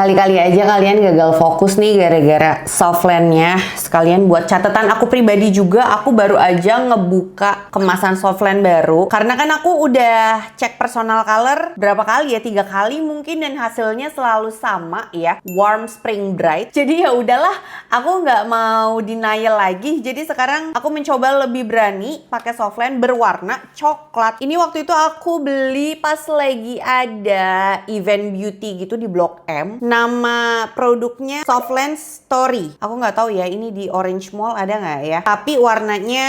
Kali-kali aja kalian gagal fokus nih gara-gara softlandnya. Sekalian buat catatan aku pribadi juga, aku baru aja ngebuka kemasan softland baru. Karena kan aku udah cek personal color berapa kali ya, 3 kali mungkin, dan hasilnya selalu sama ya, warm spring bright. Jadi ya udahlah, aku nggak mau denial lagi. Jadi sekarang aku mencoba lebih berani pakai softland berwarna coklat. Ini waktu itu aku beli pas lagi ada event beauty gitu di Blok M. Nama produknya Softland Story. Aku nggak tahu ya ini di Orange Mall ada nggak ya. Tapi warnanya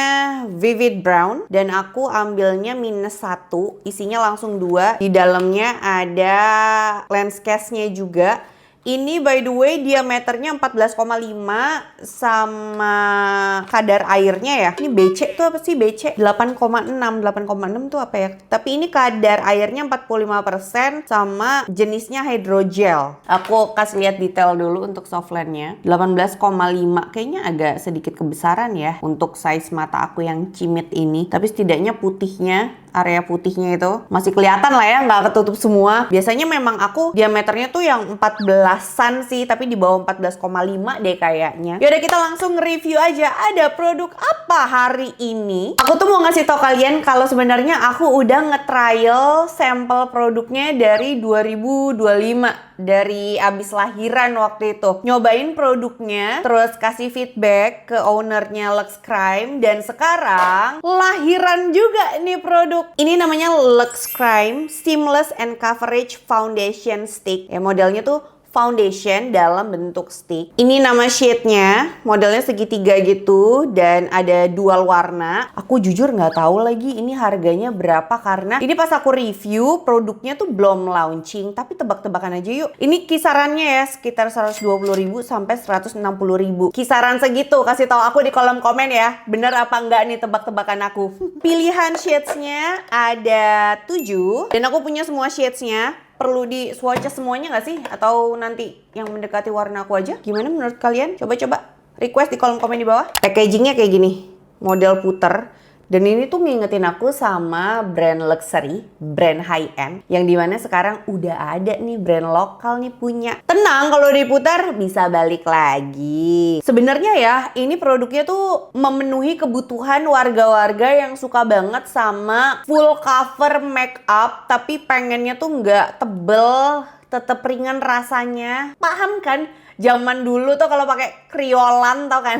vivid brown dan aku ambilnya -1. Isinya langsung 2. Di dalamnya ada lens case-nya juga. Ini by the way diameternya 14,5 sama kadar airnya ya. Ini BC tuh apa sih BC? 8,6. 8,6 tuh apa ya? Tapi ini kadar airnya 45% sama jenisnya hydrogel. Aku kasih lihat detail dulu untuk softlandnya. 18,5. Kayaknya agak sedikit kebesaran ya untuk size mata aku yang cimit ini. Tapi setidaknya putihnya, area putihnya itu masih kelihatan lah ya, nggak ketutup semua. Biasanya memang aku diameternya tuh yang 14-an sih, tapi di bawah 14,5 deh kayaknya. Yaudah kita langsung review aja. Ada produk apa hari ini? Aku tuh mau ngasih tau kalian kalau sebenarnya aku udah nge-trial sampel produknya dari 2025. Dari abis lahiran waktu itu. Nyobain produknya, terus kasih feedback ke ownernya Lux Crime, dan sekarang lahiran juga nih produk. Ini namanya Lux Crime Seamless and Coverage Foundation Stick. Ya modelnya tuh foundation dalam bentuk stick. Ini nama shade-nya, modelnya segitiga gitu dan ada dual warna. Aku jujur nggak tahu lagi ini harganya berapa karena ini pas aku review produknya tuh belum launching. Tapi tebak-tebakan aja yuk. Ini kisarannya ya sekitar 120.000 sampai 160.000. Kisaran segitu, kasih tahu aku di kolom komen ya. Bener apa enggak nih tebak-tebakan aku. Pilihan shades-nya ada 7 dan aku punya semua shades-nya. Perlu di swatch semuanya nggak sih? Atau nanti yang mendekati warna aku aja? Gimana menurut kalian? Coba-coba request di kolom komen di bawah. Packagingnya kayak gini, model puter. Dan ini tuh ngingetin aku sama brand luxury, brand high-end. Yang dimana sekarang udah ada nih brand lokal nih punya. Tenang, kalau diputar bisa balik lagi. Sebenarnya ya, ini produknya tuh memenuhi kebutuhan warga-warga yang suka banget sama full cover makeup. Tapi pengennya tuh nggak tebel, tetap ringan rasanya. Paham kan? Zaman dulu tuh kalau pakai kriolan tau kan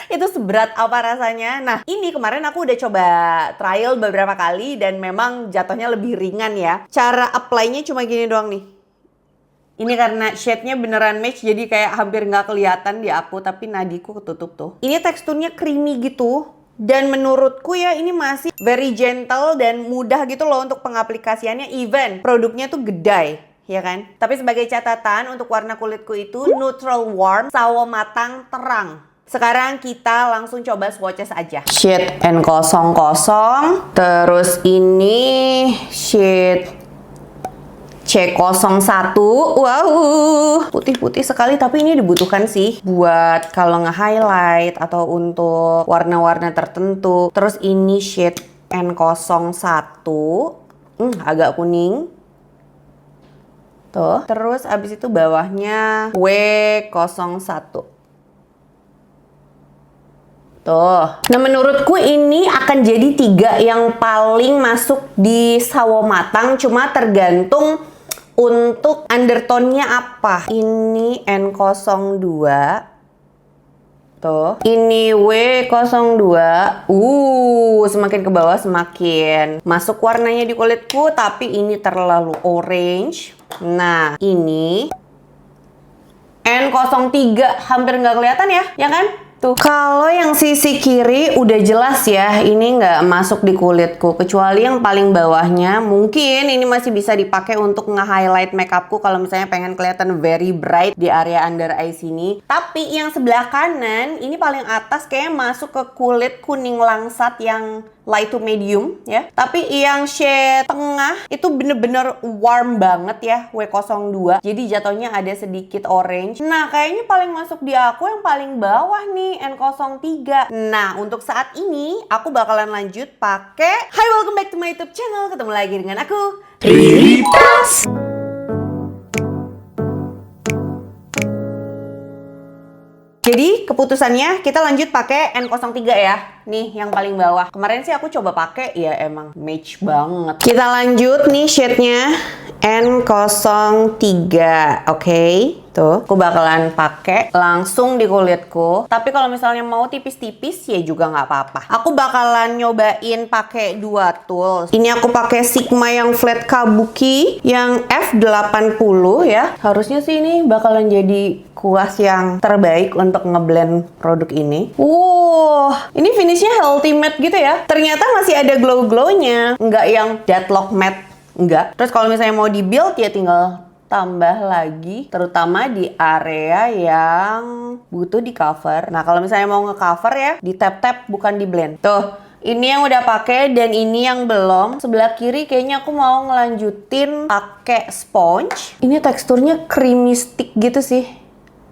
itu seberat apa rasanya. Nah ini kemarin aku udah coba trial beberapa kali dan memang jatuhnya lebih ringan ya. Cara apply-nya cuma gini doang nih. Ini karena shade-nya beneran match jadi kayak hampir nggak kelihatan di aku, tapi nadiku ketutup tuh. Ini teksturnya creamy gitu. Dan menurutku ya ini masih very gentle dan mudah gitu loh untuk pengaplikasiannya. Even produknya tuh gedai, ya kan? Tapi sebagai catatan untuk warna kulitku itu neutral warm, sawo matang terang. Sekarang kita langsung coba swatches aja. Shade N00. Terus ini shade C01. Wow, putih-putih sekali, tapi ini dibutuhkan sih buat kalau nge-highlight atau untuk warna-warna tertentu. Terus ini shade N01. Agak kuning. Tuh. Terus abis itu bawahnya W01. Tuh. Nah menurutku ini akan jadi 3 yang paling masuk di sawo matang. Cuma tergantung untuk undertone-nya apa. Ini N02. Tuh. Ini W02. Semakin ke bawah semakin masuk warnanya di kulitku. Tapi ini terlalu orange. Nah, ini N03 hampir nggak kelihatan ya kan? Tuh. Kalau yang sisi kiri udah jelas ya, ini nggak masuk di kulitku. Kecuali yang paling bawahnya, mungkin ini masih bisa dipakai untuk nge-highlight makeupku kalau misalnya pengen kelihatan very bright di area under eye sini. Tapi yang sebelah kanan, ini paling atas kayaknya masuk ke kulit kuning langsat yang light to medium ya. Tapi yang shade tengah itu bener-bener warm banget ya, W02. Jadi jatuhnya ada sedikit orange. Nah kayaknya paling masuk di aku yang paling bawah nih, N03. Nah untuk saat ini aku bakalan lanjut pakai Hi, welcome back to my YouTube channel. Ketemu lagi dengan aku, Riri Tas. Jadi keputusannya kita lanjut pakai N03 ya. Nih yang paling bawah. Kemarin sih aku coba pakai, ya emang match banget. Kita lanjut nih shade-nya N03. Oke. Tuh, aku bakalan pakai langsung di kulitku. Tapi kalau misalnya mau tipis-tipis ya juga nggak apa-apa. Aku bakalan nyobain pakai dua tools. Ini aku pakai Sigma yang flat kabuki yang F80 ya. Harusnya sih ini bakalan jadi kuas yang terbaik untuk ngeblend produk ini. Ini finishnya healthy matte gitu ya. Ternyata masih ada glow-glownya. Nggak yang deadlock matte. Enggak. Terus kalau misalnya mau di build ya tinggal tambah lagi, terutama di area yang butuh di cover. Nah, kalau misalnya mau nge-cover ya, di tap-tap bukan di blend. Tuh, ini yang udah pakai dan ini yang belum. Sebelah kiri kayaknya aku mau ngelanjutin pakai sponge. Ini teksturnya creamy stick gitu sih.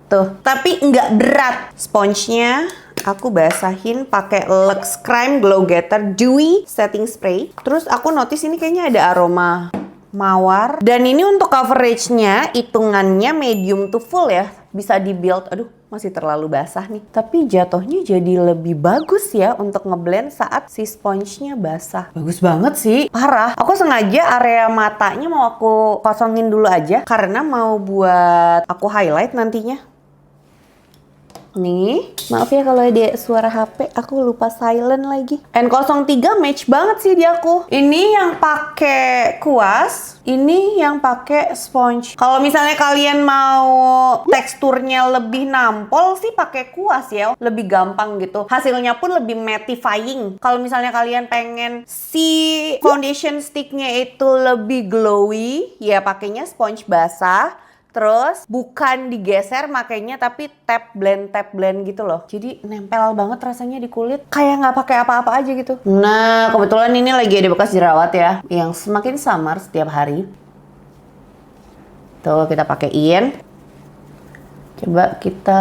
Tuh, tapi nggak berat. Spongenya aku basahin pakai Lux Crime Glow Getter Dewy Setting Spray. Terus aku notice ini kayaknya ada aroma mawar. Dan ini untuk coveragenya hitungannya medium to full ya. Bisa di build. Aduh, masih terlalu basah nih. Tapi jatuhnya jadi lebih bagus ya untuk ngeblend saat si spongenya basah. Bagus banget sih. Parah. Aku sengaja area matanya mau aku kosongin dulu aja. Karena mau buat aku highlight nantinya. Nih, maaf ya kalau ada suara HP, aku lupa silent lagi. N03 match banget sih di aku. Ini yang pakai kuas, ini yang pakai sponge. Kalau misalnya kalian mau teksturnya lebih nampol sih pakai kuas ya, lebih gampang gitu. Hasilnya pun lebih mattifying. Kalau misalnya kalian pengen si foundation sticknya itu lebih glowy, ya pakainya sponge basah. Terus bukan digeser makanya tapi tap blend gitu loh. Jadi nempel banget rasanya di kulit. Kayak nggak pakai apa-apa aja gitu. Nah, kebetulan ini lagi ada bekas jerawat ya. Yang semakin samar setiap hari. Tuh, kita pakein. Coba kita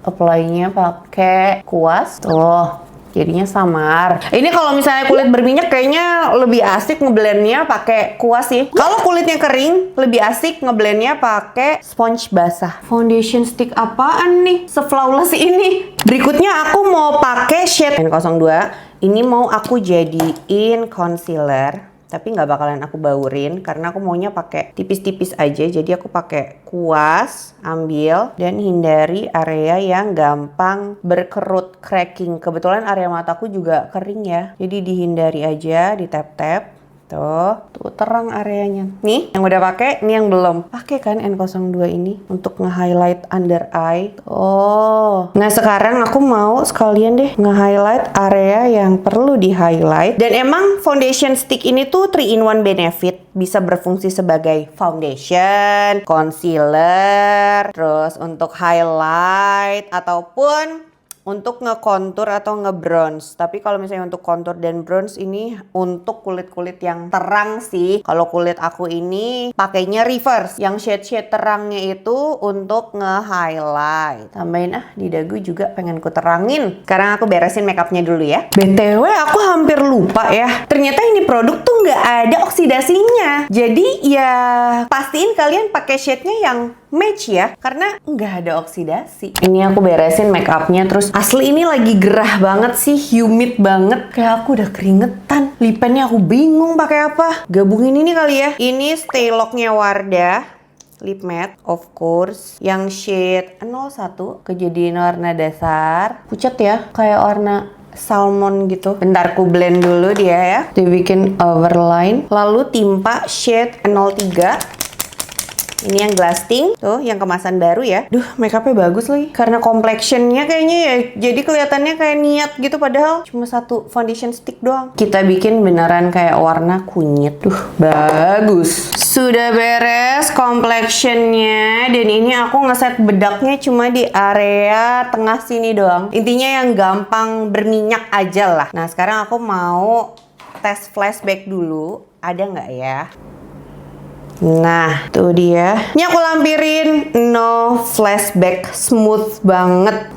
apply-nya pakai kuas. Tuh. Jadinya samar. Ini kalau misalnya kulit berminyak kayaknya lebih asik ngeblendnya pakai kuas sih. Kalau kulitnya kering lebih asik ngeblendnya pakai sponge basah. Foundation stick apaan nih? Se-flawless ini. Berikutnya aku mau pakai shade N02. Ini mau aku jadiin concealer. Tapi nggak bakalan aku baurin karena aku maunya pakai tipis-tipis aja. Jadi aku pakai kuas, ambil dan hindari area yang gampang berkerut cracking. Kebetulan area mataku juga kering ya. Jadi dihindari aja, di tap-tap. Tuh terang areanya. Nih, yang udah pakai, ini yang belum. Pakai kan N02 ini untuk nge-highlight under eye. Nah sekarang aku mau sekalian deh nge-highlight area yang perlu di-highlight. Dan emang foundation stick ini tuh 3-in-1 benefit. Bisa berfungsi sebagai foundation, concealer, terus untuk highlight ataupun untuk nge-contour atau nge-bronze. Tapi kalau misalnya untuk contour dan bronze ini untuk kulit-kulit yang terang sih. Kalau kulit aku ini pakainya reverse. Yang shade-shade terangnya itu untuk nge-highlight. Tambahin di dagu juga pengen ku terangin. Sekarang aku beresin makeupnya dulu ya. BTW aku hampir lupa ya. Ternyata ini produk tuh nggak ada oksidasinya. Jadi ya pastiin kalian pakai shade-nya yang match ya, karena nggak ada oksidasi. Ini aku beresin make upnya. Terus asli ini lagi gerah banget sih, humid banget. Kayak aku udah keringetan. Lip pennya aku bingung pakai apa. Gabungin ini kali ya. Ini Stay Lock-nya Wardah lip matte, of course, yang shade 01. Kejadian warna dasar, pucat ya, kayak warna salmon gitu. Bentar ku blend dulu dia ya. Dibikin overline, lalu timpa shade 03. Ini yang Glasting, tuh yang kemasan baru ya. Duh, makeupnya bagus lagi. Karena complexionnya kayaknya ya, jadi kelihatannya kayak niat gitu padahal cuma satu foundation stick doang. Kita bikin beneran kayak warna kunyit. Duh, bagus. Sudah beres complexionnya. Dan ini aku ngeset bedaknya cuma di area tengah sini doang. Intinya yang gampang berminyak aja lah. Nah, sekarang aku mau tes flashback dulu. Ada nggak ya? Nah, tuh dia. Ini aku lampirin no flashback, smooth banget.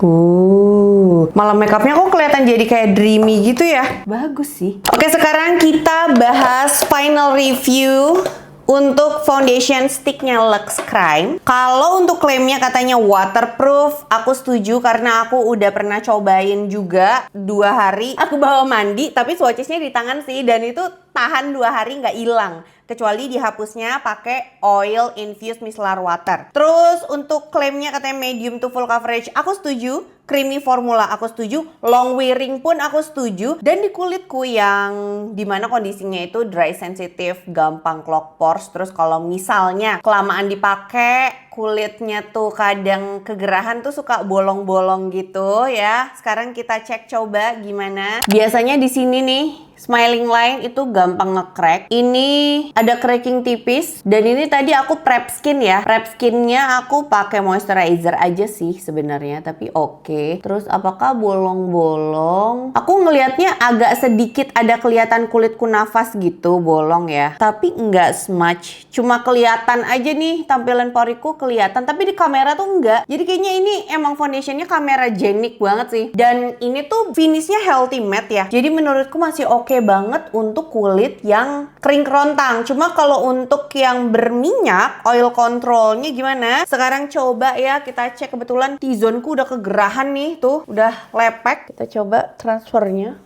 Malah makeupnya kok kelihatan jadi kayak dreamy gitu ya. Bagus sih. Oke, sekarang kita bahas final review Untuk foundation sticknya Lux Crime, kalau untuk klaimnya katanya waterproof, aku setuju karena aku udah pernah cobain juga 2 hari. Aku bawa mandi, tapi swatchesnya di tangan sih, dan itu tahan 2 hari nggak hilang. Kecuali dihapusnya pakai oil infused micellar water. Terus untuk klaimnya katanya medium to full coverage, aku setuju. Creamy formula aku setuju, long wearing pun aku setuju, dan di kulitku yang dimana kondisinya itu dry sensitive, gampang clog pores. Terus kalau misalnya kelamaan dipakai kulitnya tuh kadang kegerahan tuh suka bolong-bolong gitu ya. Sekarang kita cek coba gimana. Biasanya di sini nih smiling line itu gampang nge-crack. Ini ada cracking tipis, dan ini tadi aku prep skin ya. Prep skinnya aku pakai moisturizer aja sih sebenarnya, tapi oke. Terus apakah bolong-bolong? Aku ngelihatnya agak sedikit ada kelihatan kulitku nafas gitu, bolong ya. Tapi nggak smudge, cuma kelihatan aja nih tampilan poriku kelihatan, tapi di kamera tuh enggak. Jadi kayaknya ini emang foundationnya kamera jenik banget sih. Dan ini tuh finishnya healthy matte ya. Jadi menurutku masih oke banget untuk kulit yang kering kerontang. Cuma kalau untuk yang berminyak, oil controlnya gimana? Sekarang coba ya kita cek. Kebetulan T-zone-ku udah kegerahan nih, tuh udah lepek. Kita coba transfernya.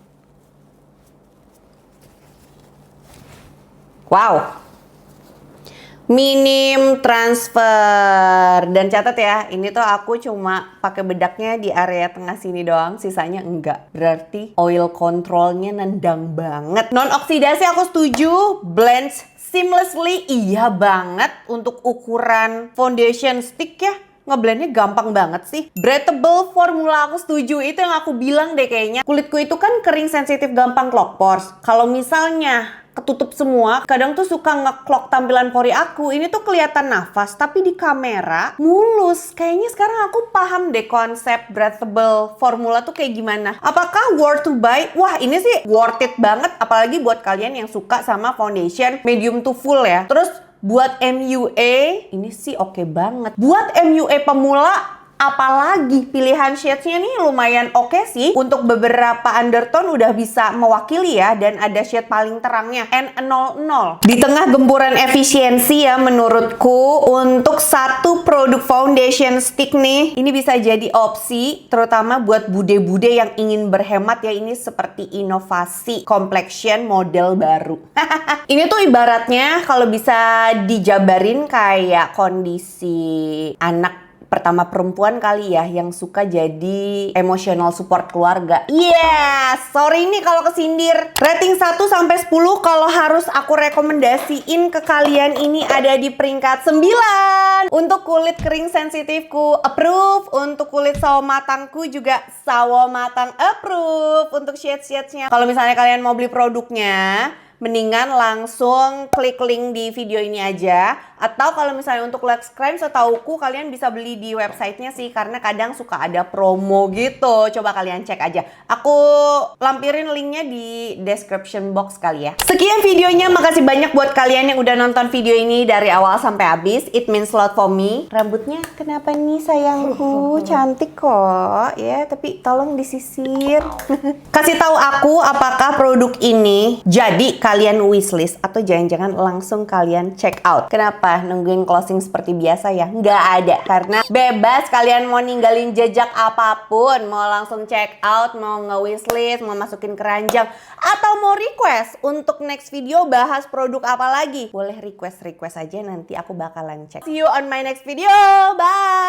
Wow, minim transfer. Dan catat ya, ini tuh aku cuma pakai bedaknya di area tengah sini doang, sisanya enggak. Berarti oil controlnya nendang banget. Non oksidasi aku setuju, blends seamlessly, iya banget. Untuk ukuran foundation stick ya, ngeblendnya gampang banget sih. Breathable formula aku setuju, itu yang aku bilang deh kayaknya. Kulitku itu kan kering sensitif, gampang clog pores. Kalau misalnya ketutup semua, kadang tuh suka nge-clog tampilan pori aku. Ini tuh kelihatan nafas, tapi di kamera mulus. Kayaknya sekarang aku paham deh konsep breathable formula tuh kayak gimana. Apakah worth to buy? Wah, ini sih worth it banget, apalagi buat kalian yang suka sama foundation medium to full ya. Terus buat MUA, ini sih oke banget. Buat MUA pemula, apalagi pilihan shades-nya nih lumayan oke sih. Untuk beberapa undertone udah bisa mewakili ya, dan ada shade paling terangnya N00. Di tengah gempuran efisiensi ya, menurutku untuk satu produk foundation stick nih, ini bisa jadi opsi terutama buat bude-bude yang ingin berhemat ya. Ini seperti inovasi complexion model baru. Ini tuh ibaratnya kalau bisa dijabarin kayak kondisi anak pertama perempuan kali ya, yang suka jadi emotional support keluarga. Sorry nih kalau kesindir. Rating 1 sampai 10 kalau harus aku rekomendasiin ke kalian, ini ada di peringkat 9. Untuk kulit kering sensitifku approve, untuk kulit sawo matangku juga sawo matang approve. Untuk shades-shadesnya, kalau misalnya kalian mau beli produknya, mendingan langsung klik link di video ini aja. Atau kalau misalnya untuk Lux Crime, setauku kalian bisa beli di websitenya sih, karena kadang suka ada promo gitu. Coba kalian cek aja. Aku lampirin linknya di description box kali ya. Sekian videonya, makasih banyak buat kalian yang udah nonton video ini dari awal sampai habis. It means a lot for me. Rambutnya kenapa nih sayangku? Cantik kok ya, tapi tolong disisir. Kasih tahu aku apakah produk ini jadi kalian wishlist atau jangan-jangan langsung kalian check out. Kenapa nungguin closing seperti biasa ya? Nggak ada, karena bebas kalian mau ninggalin jejak apapun, mau langsung check out, mau nge-wishlist, mau masukin keranjang, atau mau request untuk next video bahas produk apa lagi, boleh request aja, nanti aku bakalan cek. See you on my next video, bye.